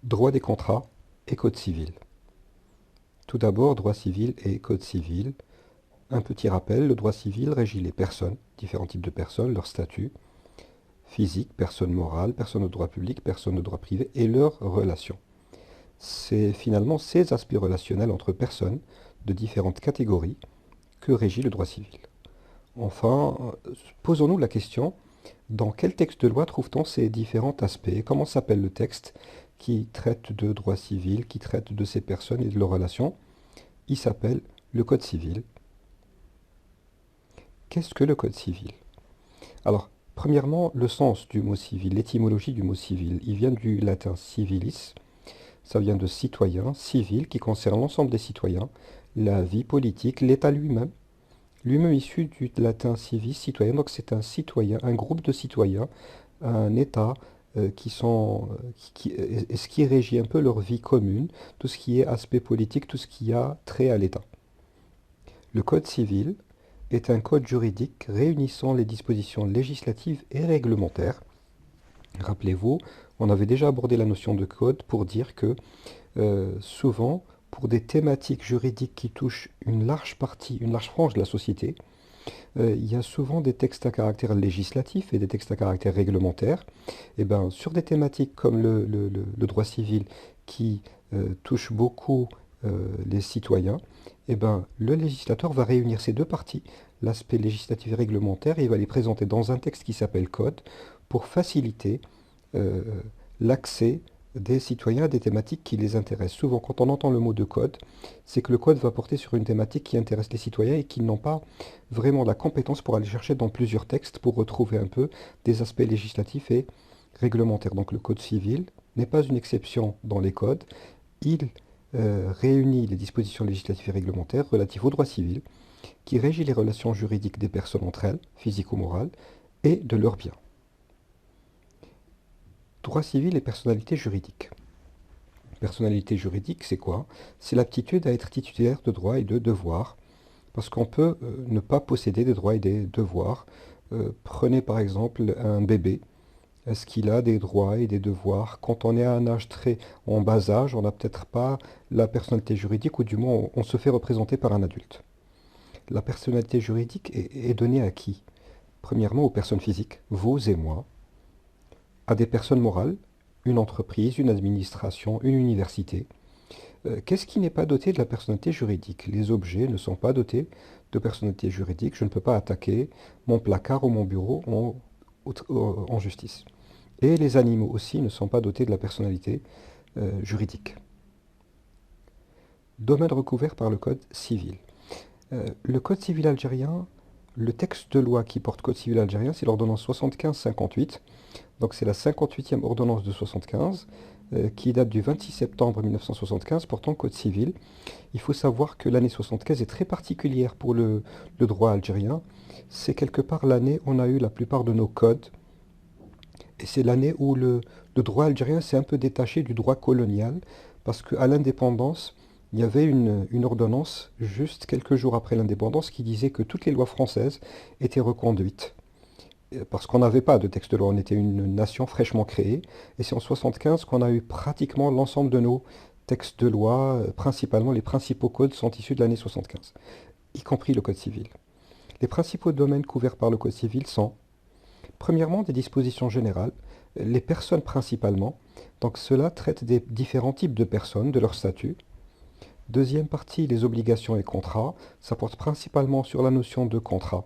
Droit des contrats et code civil. Tout d'abord, droit civil et code civil. Un petit rappel, le droit civil régit les personnes, différents types de personnes, leur statut physique, personne morale, personne de droit public, personne de droit privé et leurs relations. C'est finalement ces aspects relationnels entre personnes de différentes catégories que régit le droit civil. Enfin, posons-nous la question, dans quel texte de loi trouve-t-on ces différents aspects? Comment s'appelle le texte qui traite de droit civil, qui traite de ces personnes et de leurs relations? Il s'appelle le Code civil. Qu'est-ce que le Code civil? Alors, premièrement, le sens du mot civil, l'étymologie du mot civil, il vient du latin civilis, ça vient de citoyen, civil, qui concerne l'ensemble des citoyens, la vie politique, l'État lui-même issu du latin civis, citoyen, donc c'est un citoyen, un groupe de citoyens, un État ce qui régit un peu leur vie commune, tout ce qui est aspect politique, tout ce qui a trait à l'État. Le Code civil est un code juridique réunissant les dispositions législatives et réglementaires. Rappelez-vous, on avait déjà abordé la notion de code pour dire que souvent, pour des thématiques juridiques qui touchent une large partie, une large frange de la société, il y a souvent des textes à caractère législatif et des textes à caractère réglementaire. Et ben, sur des thématiques comme le droit civil qui touche beaucoup les citoyens, et ben, le législateur va réunir ces deux parties, l'aspect législatif et réglementaire, et il va les présenter dans un texte qui s'appelle Code pour faciliter euh, l'accès des citoyens à des thématiques qui les intéressent. Souvent, quand on entend le mot de code, c'est que le code va porter sur une thématique qui intéresse les citoyens et qui n'ont pas vraiment la compétence pour aller chercher dans plusieurs textes pour retrouver un peu des aspects législatifs et réglementaires. Donc le code civil n'est pas une exception dans les codes. Il réunit les dispositions législatives et réglementaires relatives au droit civil qui régit les relations juridiques des personnes entre elles, physiques ou morales, et de leurs biens. Droit civil et personnalité juridique. Personnalité juridique, c'est quoi? C'est l'aptitude à être titulaire de droits et de devoirs, parce qu'on peut ne pas posséder des droits et des devoirs. Prenez par exemple un bébé. Est-ce qu'il a des droits et des devoirs? Quand on est à un âge très en bas âge, on n'a peut-être pas la personnalité juridique, ou du moins on se fait représenter par un adulte. La personnalité juridique est donnée à qui? Premièrement aux personnes physiques, vous et moi, à des personnes morales, une entreprise, une administration, une université. Qu'est-ce qui n'est pas doté de la personnalité juridique? Les objets ne sont pas dotés de personnalité juridique. Je ne peux pas attaquer mon placard ou mon bureau en justice. Et les animaux aussi ne sont pas dotés de la personnalité juridique. Domaine recouvert par le Code civil. Le Code civil algérien, le texte de loi qui porte Code civil algérien, c'est l'ordonnance 75-58. Donc c'est la 58e ordonnance de 75 qui date du 26 septembre 1975 portant Code civil. Il faut savoir que l'année 75 est très particulière pour le droit algérien. C'est quelque part l'année où on a eu la plupart de nos codes. Et c'est l'année où le droit algérien s'est un peu détaché du droit colonial parce qu'à l'indépendance, il y avait une ordonnance juste quelques jours après l'indépendance qui disait que toutes les lois françaises étaient reconduites parce qu'on n'avait pas de texte de loi, on était une nation fraîchement créée, et c'est en 75 qu'on a eu pratiquement l'ensemble de nos textes de loi, principalement les principaux codes sont issus de l'année 75, y compris le Code civil. Les principaux domaines couverts par le Code civil sont, premièrement, des dispositions générales, les personnes principalement, donc cela traite des différents types de personnes, de leur statut. Deuxième partie, les obligations et contrats, ça porte principalement sur la notion de contrat.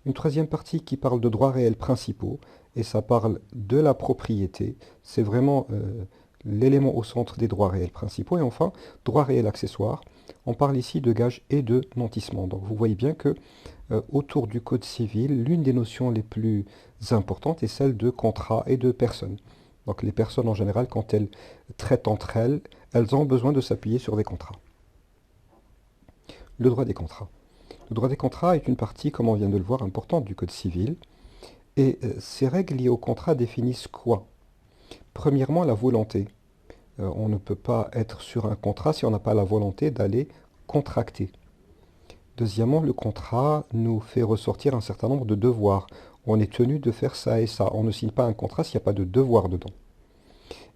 Une troisième partie qui parle de droits réels principaux, et ça parle de la propriété. C'est vraiment l'élément au centre des droits réels principaux. Et enfin, droits réels accessoires. On parle ici de gage et de nantissement. Donc vous voyez bien que autour du Code civil, l'une des notions les plus importantes est celle de contrat et de personne. Donc les personnes en général, quand elles traitent entre elles, elles ont besoin de s'appuyer sur des contrats. Le droit des contrats. Le droit des contrats est une partie, comme on vient de le voir, importante du Code civil. Et ces règles liées au contrat définissent quoi? Premièrement, la volonté. On ne peut pas être sur un contrat si on n'a pas la volonté d'aller contracter. Deuxièmement, le contrat nous fait ressortir un certain nombre de devoirs. On est tenu de faire ça et ça. On ne signe pas un contrat s'il n'y a pas de devoir dedans.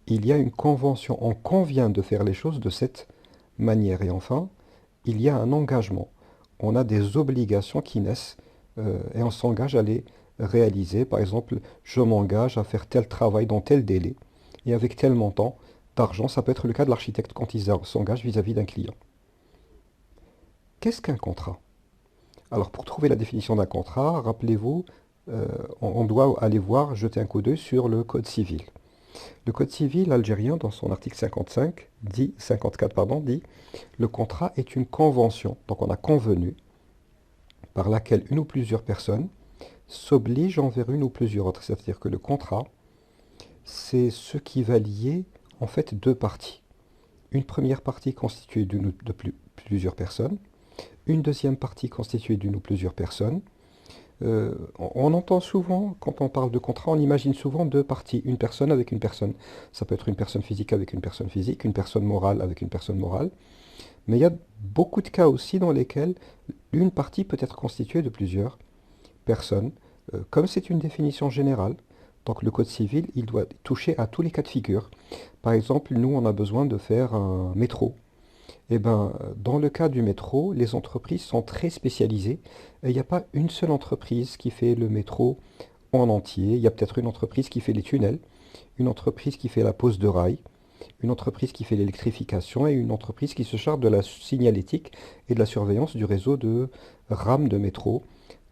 il y a une convention, on convient de faire les choses de cette manière. Et enfin, il y a un engagement. On a des obligations qui naissent et on s'engage à les réaliser. Par exemple, je m'engage à faire tel travail dans tel délai et avec tel montant d'argent. Ça peut être le cas de l'architecte quand il s'engage vis-à-vis d'un client. Qu'est-ce qu'un contrat? Alors, pour trouver la définition d'un contrat, rappelez-vous, on doit aller voir, jeter un coup d'œil sur le Code civil. Le Code civil algérien, dans son article 54, pardon, dit le contrat est une convention, donc on a convenu, par laquelle une ou plusieurs personnes s'obligent envers une ou plusieurs autres. C'est-à-dire que le contrat, c'est ce qui va lier en fait deux parties. Une première partie constituée d'une ou de plusieurs personnes, une deuxième partie constituée d'une ou plusieurs personnes. On entend souvent, quand on parle de contrat, on imagine souvent deux parties, une personne avec une personne. Ça peut être une personne physique avec une personne physique, une personne morale avec une personne morale. Mais il y a beaucoup de cas aussi dans lesquels une partie peut être constituée de plusieurs personnes. Comme c'est une définition générale, donc le Code civil, il doit toucher à tous les cas de figure. Par exemple, nous, on a besoin de faire un métro. Eh ben, dans le cas du métro, les entreprises sont très spécialisées. Il n'y a pas une seule entreprise qui fait le métro en entier. Il y a peut-être une entreprise qui fait les tunnels, une entreprise qui fait la pose de rails, une entreprise qui fait l'électrification et une entreprise qui se charge de la signalétique et de la surveillance du réseau de rames de métro.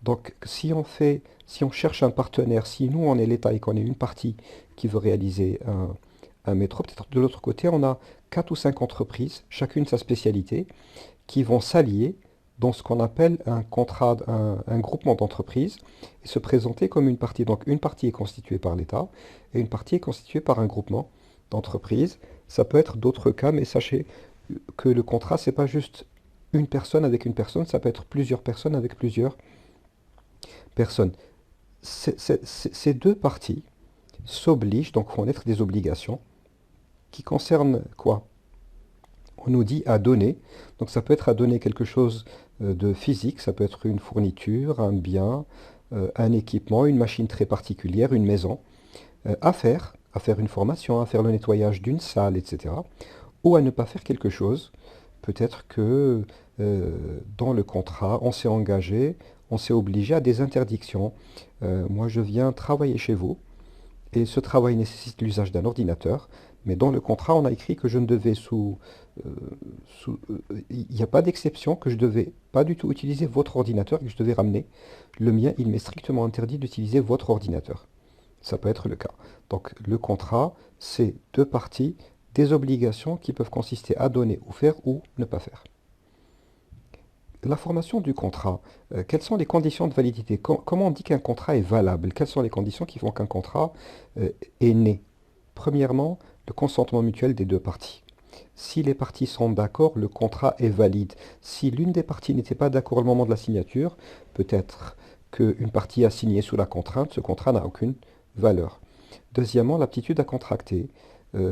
Donc, si on cherche un partenaire, si nous on est l'État et qu'on est une partie qui veut réaliser un métro, peut-être de l'autre côté, on a quatre ou cinq entreprises, chacune sa spécialité, qui vont s'allier dans ce qu'on appelle un contrat, un groupement d'entreprises et se présenter comme une partie. Donc une partie est constituée par l'État et une partie est constituée par un groupement d'entreprises. Ça peut être d'autres cas, mais sachez que le contrat, c'est pas juste une personne avec une personne, ça peut être plusieurs personnes avec plusieurs personnes. Ces deux parties s'obligent, donc vont être des obligations qui concernent quoi? On nous dit à donner, donc ça peut être à donner quelque chose de physique, ça peut être une fourniture, un bien, un équipement, une machine très particulière, une maison, à faire une formation, à faire le nettoyage d'une salle, etc. Ou à ne pas faire quelque chose. Peut-être que dans le contrat, on s'est engagé, on s'est obligé à des interdictions. Moi, je viens travailler chez vous. Et ce travail nécessite l'usage d'un ordinateur, mais dans le contrat, on a écrit que je ne devais euh, il n'y a pas d'exception, que je devais pas du tout utiliser votre ordinateur, que je devais ramener le mien. Il m'est strictement interdit d'utiliser votre ordinateur. Ça peut être le cas. Donc le contrat, c'est deux parties, des obligations qui peuvent consister à donner ou faire ou ne pas faire. La formation du contrat, quelles sont les conditions de validité? Comment on dit qu'un contrat est valable? Quelles sont les conditions qui font qu'un contrat est né? Premièrement, le consentement mutuel des deux parties. Si les parties sont d'accord, le contrat est valide. Si l'une des parties n'était pas d'accord au moment de la signature, peut-être qu'une partie a signé sous la contrainte, ce contrat n'a aucune valeur. Deuxièmement, l'aptitude à contracter.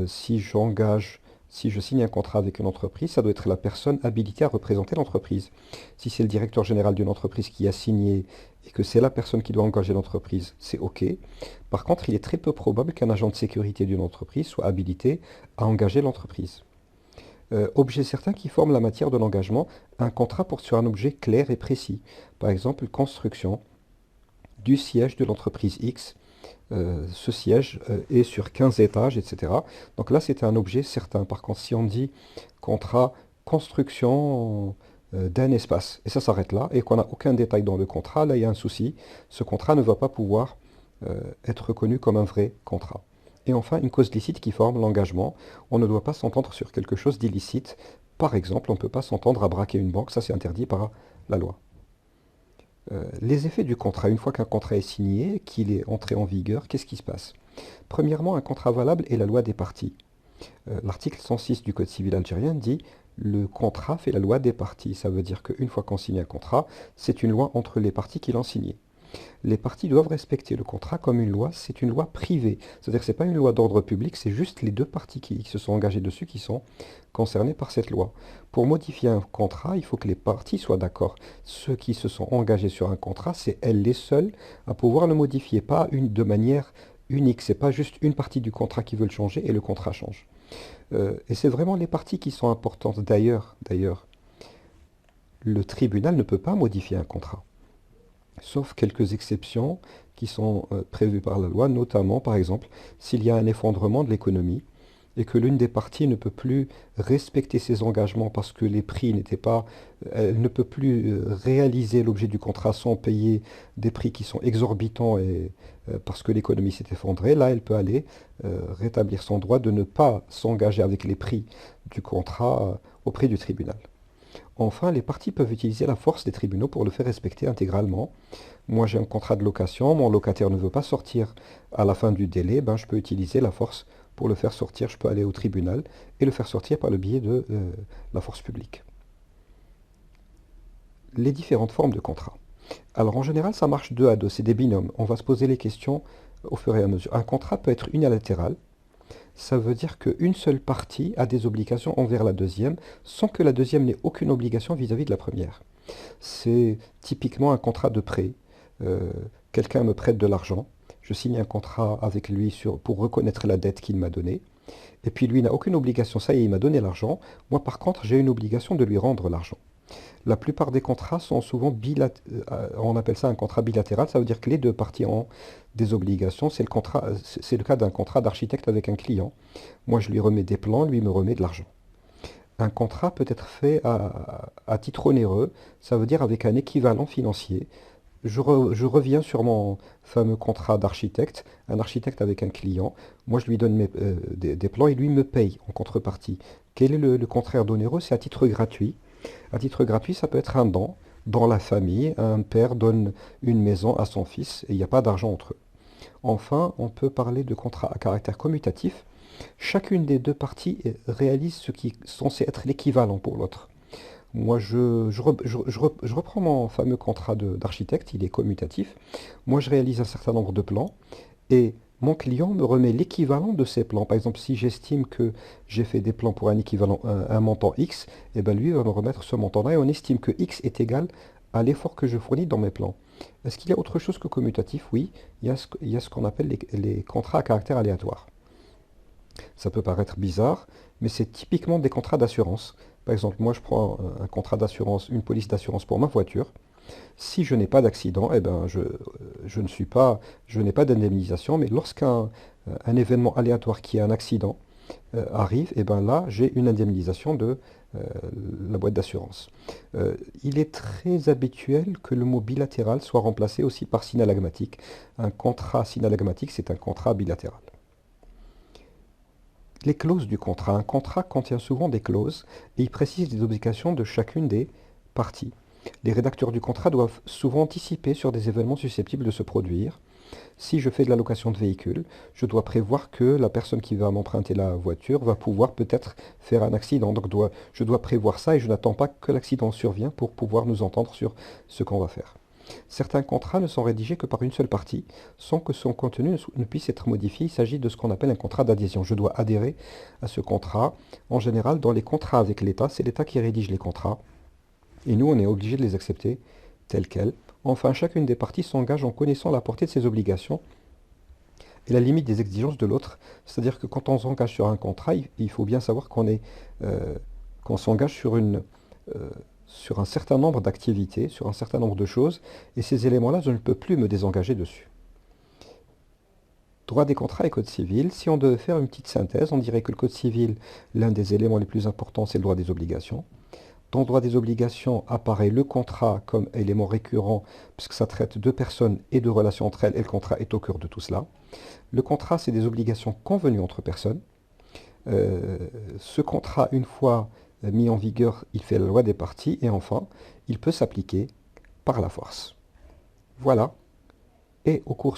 Si j'engage, si je signe un contrat avec une entreprise, ça doit être la personne habilitée à représenter l'entreprise. Si c'est le directeur général d'une entreprise qui a signé et que c'est la personne qui doit engager l'entreprise, c'est OK. Par contre, il est très peu probable qu'un agent de sécurité d'une entreprise soit habilité à engager l'entreprise. Objet certain qui forme la matière de l'engagement, un contrat porte sur un objet clair et précis. Par exemple, construction du siège de l'entreprise X. Ce siège est sur 15 étages, etc. Donc là, c'est un objet certain. Par contre, si on dit contrat construction d'un espace, et ça s'arrête là, et qu'on n'a aucun détail dans le contrat, là, il y a un souci. Ce contrat ne va pas pouvoir être reconnu comme un vrai contrat. Et enfin, une cause licite qui forme l'engagement. On ne doit pas s'entendre sur quelque chose d'illicite. Par exemple, on ne peut pas s'entendre à braquer une banque, ça c'est interdit par la loi. Les effets du contrat, une fois qu'un contrat est signé, qu'il est entré en vigueur, qu'est-ce qui se passe? Premièrement, un contrat valable est la loi des parties. L'article 106 du Code civil algérien dit le contrat fait la loi des parties. Ça veut dire qu'une fois qu'on signe un contrat, c'est une loi entre les parties qui l'ont signé. Les parties doivent respecter le contrat comme une loi, c'est une loi privée. C'est-à-dire que ce n'est pas une loi d'ordre public, c'est juste les deux parties qui se sont engagées dessus qui sont concernées par cette loi. Pour modifier un contrat, il faut que les parties soient d'accord. Ceux qui se sont engagés sur un contrat, c'est elles les seules à pouvoir le modifier, pas de manière unique, c'est pas juste une partie du contrat qui veut le changer et le contrat change. Et c'est vraiment les parties qui sont importantes. D'ailleurs, le tribunal ne peut pas modifier un contrat, sauf quelques exceptions qui sont prévues par la loi, notamment, par exemple, s'il y a un effondrement de l'économie et que l'une des parties ne peut plus respecter ses engagements parce que les prix n'étaient pas, elle ne peut plus réaliser l'objet du contrat sans payer des prix qui sont exorbitants et parce que l'économie s'est effondrée, là elle peut aller rétablir son droit de ne pas s'engager avec les prix du contrat auprès du tribunal. Enfin, les parties peuvent utiliser la force des tribunaux pour le faire respecter intégralement. Moi, j'ai un contrat de location, mon locataire ne veut pas sortir à la fin du délai, ben, je peux utiliser la force pour le faire sortir. Je peux aller au tribunal et le faire sortir par le biais de la force publique. Les différentes formes de contrat. Alors, en général, ça marche 2 à 2, c'est des binômes. On va se poser les questions au fur et à mesure. Un contrat peut être unilatéral. Ça veut dire qu'une seule partie a des obligations envers la deuxième, sans que la deuxième n'ait aucune obligation vis-à-vis de la première. C'est typiquement un contrat de prêt. Euh, Quelqu'un me prête de l'argent, je signe un contrat avec lui pour reconnaître la dette qu'il m'a donnée, et puis lui n'a aucune obligation, ça y est, il m'a donné l'argent. Moi par contre, j'ai une obligation de lui rendre l'argent. La plupart des contrats sont souvent on appelle ça un contrat bilatéral, ça veut dire que les deux parties ont des obligations. C'est le cas d'un contrat d'architecte avec un client. Moi, je lui remets des plans, lui me remet de l'argent. Un contrat peut être fait à titre onéreux, ça veut dire avec un équivalent financier. Je reviens sur mon fameux contrat d'architecte, un architecte avec un client. Moi, je lui donne des plans et lui me paye en contrepartie. Quel est le contraire d'onéreux? C'est à titre gratuit. À titre gratuit, ça peut être un don dans la famille. Un père donne une maison à son fils et il n'y a pas d'argent entre eux. Enfin, on peut parler de contrat à caractère commutatif. Chacune des deux parties réalise ce qui est censé être l'équivalent pour l'autre. Moi, je reprends mon fameux contrat d'architecte, il est commutatif. Moi, je réalise un certain nombre de plans et mon client me remet l'équivalent de ces plans. Par exemple, si j'estime que j'ai fait des plans pour un équivalent, un montant X, et ben lui va me remettre ce montant-là et on estime que X est égal à l'effort que je fournis dans mes plans. Est-ce qu'il y a autre chose que commutatif? Oui, il y a ce qu'on appelle les contrats à caractère aléatoire. Ça peut paraître bizarre, mais c'est typiquement des contrats d'assurance. Par exemple, moi je prends un contrat d'assurance, une police d'assurance pour ma voiture. Si je n'ai pas d'accident, eh ben je n'ai pas d'indemnisation, mais lorsqu'un un événement aléatoire qui est un accident arrive, eh ben là j'ai une indemnisation de euh, la boîte d'assurance. Il est très habituel que le mot bilatéral soit remplacé aussi par synallagmatique. Un contrat synallagmatique, c'est un contrat bilatéral. Les clauses du contrat. Un contrat contient souvent des clauses et il précise les obligations de chacune des parties. Les rédacteurs du contrat doivent souvent anticiper sur des événements susceptibles de se produire. Si je fais de la location de véhicules, je dois prévoir que la personne qui va m'emprunter la voiture va pouvoir peut-être faire un accident. Donc je dois prévoir ça et je n'attends pas que l'accident survienne pour pouvoir nous entendre sur ce qu'on va faire. Certains contrats ne sont rédigés que par une seule partie, sans que son contenu ne puisse être modifié. Il s'agit de ce qu'on appelle un contrat d'adhésion. Je dois adhérer à ce contrat. En général, dans les contrats avec l'État, c'est l'État qui rédige les contrats. Et nous, on est obligé de les accepter tels quels. Enfin, chacune des parties s'engage en connaissant la portée de ses obligations et la limite des exigences de l'autre. C'est-à-dire que quand on s'engage sur un contrat, il faut bien savoir qu'on s'engage sur un certain nombre d'activités, sur un certain nombre de choses, et ces éléments-là, je ne peux plus me désengager dessus. Droit des contrats et code civil. Si on devait faire une petite synthèse, on dirait que le code civil, l'un des éléments les plus importants, c'est le droit des obligations. Dans le droit des obligations apparaît le contrat comme élément récurrent, puisque ça traite de personnes et de relations entre elles, et le contrat est au cœur de tout cela. Le contrat, c'est des obligations convenues entre personnes. Ce contrat, une fois mis en vigueur, il fait la loi des parties, et enfin, il peut s'appliquer par la force. Voilà, et au cours